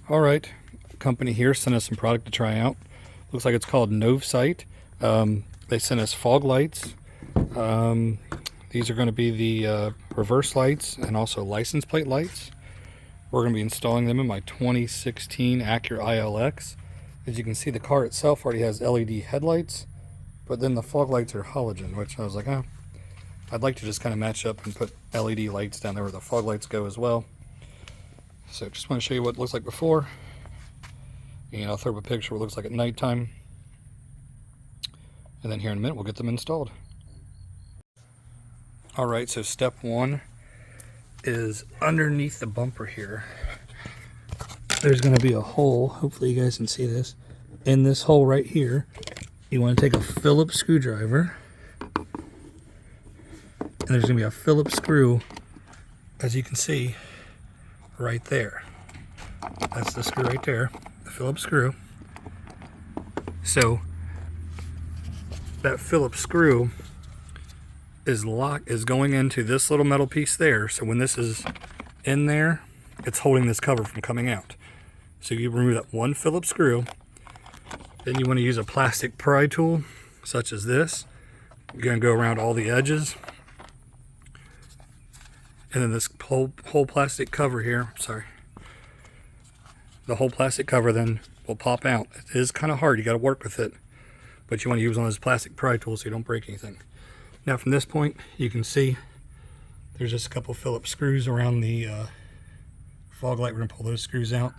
All right, company here sent us some product to try out. Looks like it's called Novsight. They sent us fog lights. These are going to be the reverse lights and also license plate lights. We're going to be installing them in my 2016 Acura ILX. As you can see, the car itself already has LED headlights, but then the fog lights are halogen, which I was like, oh, I'd like to just kind of match up and put LED lights down there where the fog lights go as well. So just want to show you what it looks like before, and I'll throw up a picture of what it looks like at nighttime, and then here in a minute we'll get them installed. Alright, so step one is underneath the bumper here. There's going to be a hole, hopefully you guys can see this. In this hole right here, you want to take a Phillips screwdriver, and there's going to be a Phillips screw, as you can see, right there. That's the screw right there, the Phillips screw. So that Phillips screw is going into this little metal piece there. So when this is in there, it's holding this cover from coming out. So you remove that one Phillips screw. Then you want to use a plastic pry tool, such as this. You're going to go around all the edges. And then this whole plastic cover here, the whole plastic cover then will pop out. It is kind of hard, you got to work with it, but you want to use one of those plastic pry tools so you don't break anything. Now from this point, you can see there's just a couple Phillips screws around the fog light. We're going to pull those screws out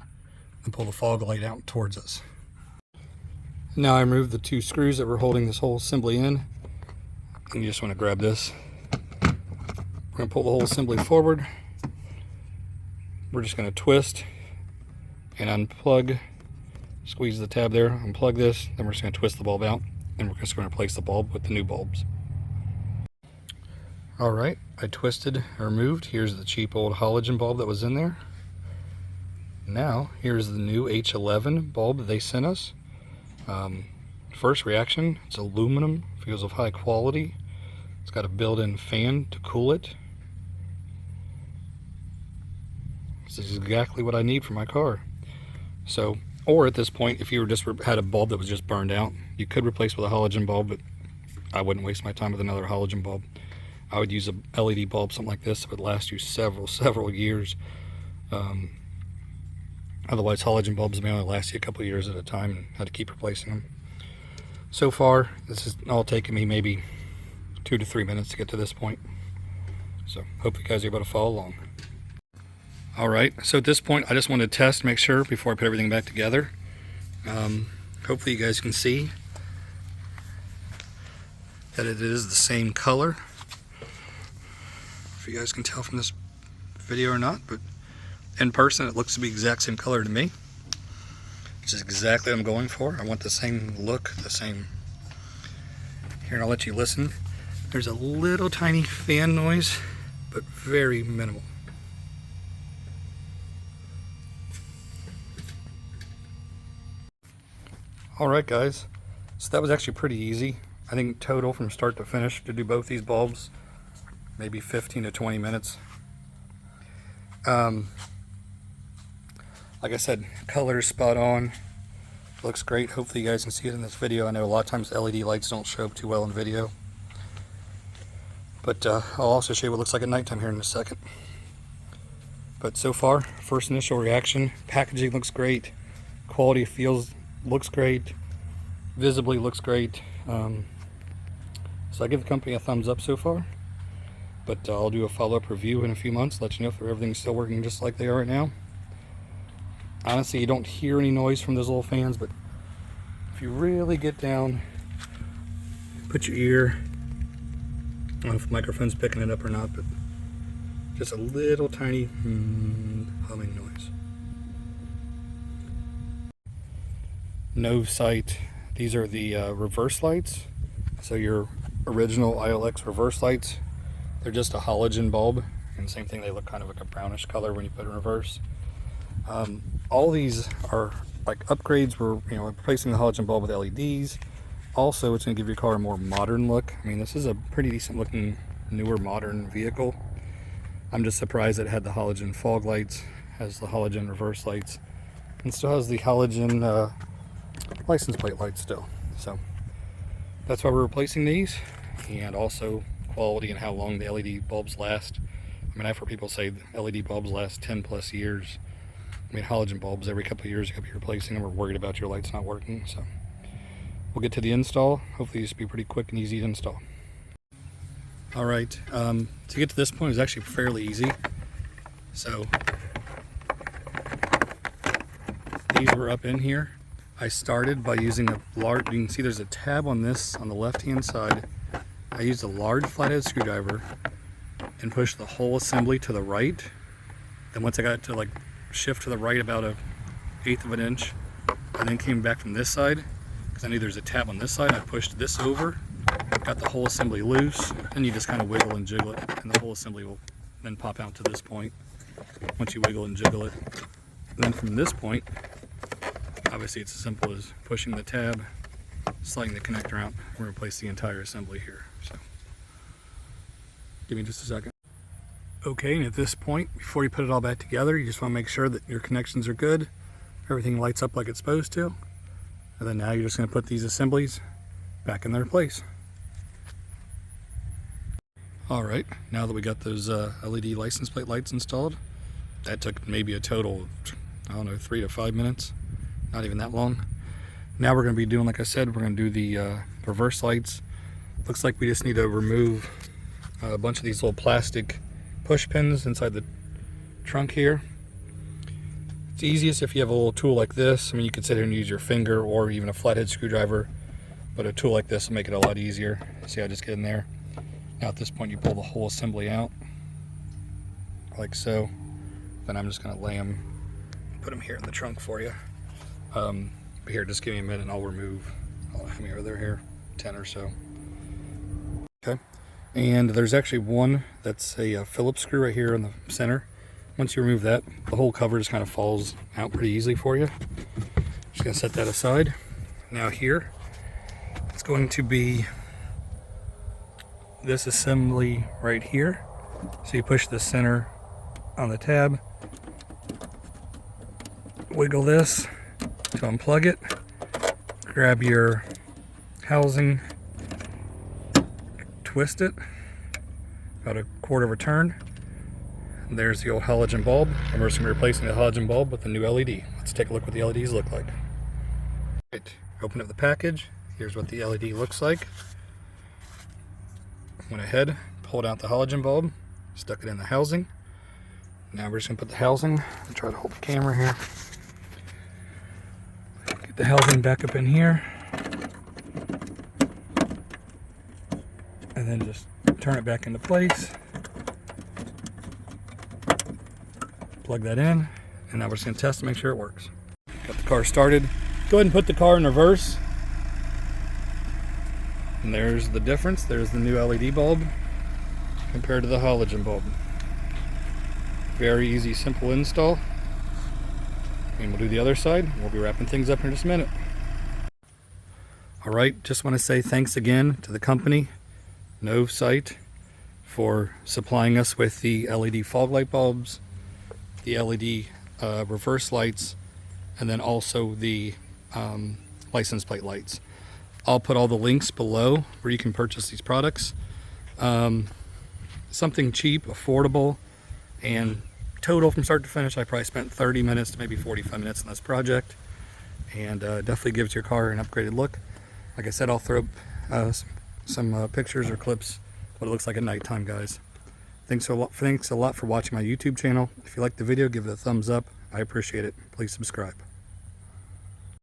and pull the fog light out towards us. Now I removed the two screws that were holding this whole assembly in, and you just want to grab this. We're going to pull the whole assembly forward. We're just going to twist and unplug, squeeze the tab there, unplug this, then we're just going to twist the bulb out, and we're just going to replace the bulb with the new bulbs. Alright, I twisted and removed. Here's the cheap old halogen bulb that was in there. Now, here's the new H11 bulb that they sent us. First reaction, it's aluminum, feels of high quality. It's got a built-in fan to cool it. This is exactly what I need for my car. So, or at this point, if you were just had a bulb that was just burned out, you could replace with a halogen bulb, but I wouldn't waste my time with another halogen bulb. I would use a LED bulb, something like this, that would last you several years. Otherwise, halogen bulbs may only last you a couple of years at a time, and had to keep replacing them. So far, this is all taking me maybe 2 to 3 minutes to get to this point. So, hope you guys are able to follow along. Alright, so at this point I just want to test, make sure before I put everything back together. Hopefully you guys can see that it is the same color. If you guys can tell from this video or not, but in person it looks to be the exact same color to me. Which is exactly what I'm going for. I want the same look, the same. Here, and I'll let you listen. There's a little tiny fan noise, but very minimal. Alright guys, so that was actually pretty easy. I think total from start to finish to do both these bulbs, maybe 15 to 20 minutes. Like I said, color is spot on. Looks great. Hopefully you guys can see it in this video. I know a lot of times LED lights don't show up too well in video. But I'll also show you what it looks like at nighttime here in a second. But so far, first initial reaction, packaging looks great. Quality looks great. Visibly looks great. So I give the company a thumbs up so far. But I'll do a follow-up review in a few months, let you know if everything's still working just like they are right now. Honestly, you don't hear any noise from those little fans, but if you really get down, put your ear, I don't know if the microphone's picking it up or not, but just a little tiny humming noise. Novsight, these are the reverse lights. So your original ILX reverse lights, they're just a halogen bulb, and same thing, they look kind of like a brownish color when you put it in reverse. All these are like upgrades. We're replacing the halogen bulb with LEDs. Also, it's going to give your car a more modern look. I mean, this is a pretty decent looking, newer, modern vehicle. I'm just surprised it had the halogen fog lights, has the halogen reverse lights. and still has the halogen license plate light still. So that's why we're replacing these, and also quality and how long the LED bulbs last. I mean, I've heard people say LED bulbs last 10 plus years. I mean, halogen bulbs, every couple of years you could be replacing them or worried about your lights not working. So we'll get to the install. Hopefully this will be pretty quick and easy to install. All right, to get to this point is actually fairly easy. So these were up in here. I started by using a large, you can see there's a tab on this on the left hand side. I used a large flathead screwdriver and pushed the whole assembly to the right. Then once I got it to like shift to the right about 1/8 of an inch, and then came back from this side because I knew there's a tab on this side. I pushed this over, got the whole assembly loose, and you just kind of wiggle and jiggle it, and the whole assembly will then pop out to this point once you wiggle and jiggle it. And then from this point, obviously it's as simple as pushing the tab, sliding the connector out, and replace the entire assembly here. So give me just a second. Okay, and at this point, before you put it all back together, you just want to make sure that your connections are good, everything lights up like it's supposed to, and then now you're just going to put these assemblies back in their place. Alright, now that we got those LED license plate lights installed, that took maybe a total of, I don't know, 3 to 5 minutes, not even that long. Now we're going to be doing, like I said, we're going to do the reverse lights. Looks like we just need to remove a bunch of these little plastic push pins inside the trunk here. It's easiest if you have a little tool like this. I mean, you could sit here and use your finger or even a flathead screwdriver, but a tool like this will make it a lot easier. See, I just get in there. Now at this point you pull the whole assembly out like so. Then I'm just going to lay them, put them here in the trunk for you. But here, just give me a minute and I'll remove, how many are there here? 10 or so. Okay. And there's actually one that's a Phillips screw right here in the center. Once you remove that, the whole cover just kind of falls out pretty easily for you. Just gonna set that aside. Now here, it's going to be this assembly right here. So you push the center on the tab, wiggle this to unplug it, grab your housing, twist it about 1/4 of a turn. And there's the old halogen bulb, and we're just going to be replacing the halogen bulb with the new LED. Let's take a look what the LEDs look like. Right, open up the package. Here's what the LED looks like. Went ahead, pulled out the halogen bulb, stuck it in the housing. Now we're just going to put the housing, I'll try to hold the camera here. Get the housing back up in here. And then just turn it back into place. Plug that in, and now we're just going to test to make sure it works. Got the car started. Go ahead and put the car in reverse. And there's the difference. There's the new LED bulb compared to the halogen bulb. Very easy, simple install. And we'll do the other side. We'll be wrapping things up in just a minute. Alright, just want to say thanks again to the company, Novsight, for supplying us with the LED fog light bulbs, the LED reverse lights, and then also the license plate lights. I'll put all the links below where you can purchase these products. Something cheap, affordable, and total from start to finish, I probably spent 30 minutes to maybe 45 minutes on this project, and definitely gives your car an upgraded look. Like I said, I'll throw up some pictures or clips what it looks like at nighttime, guys. Thanks a lot for watching my YouTube channel. If you liked the video, give it a thumbs up. I appreciate it. Please subscribe.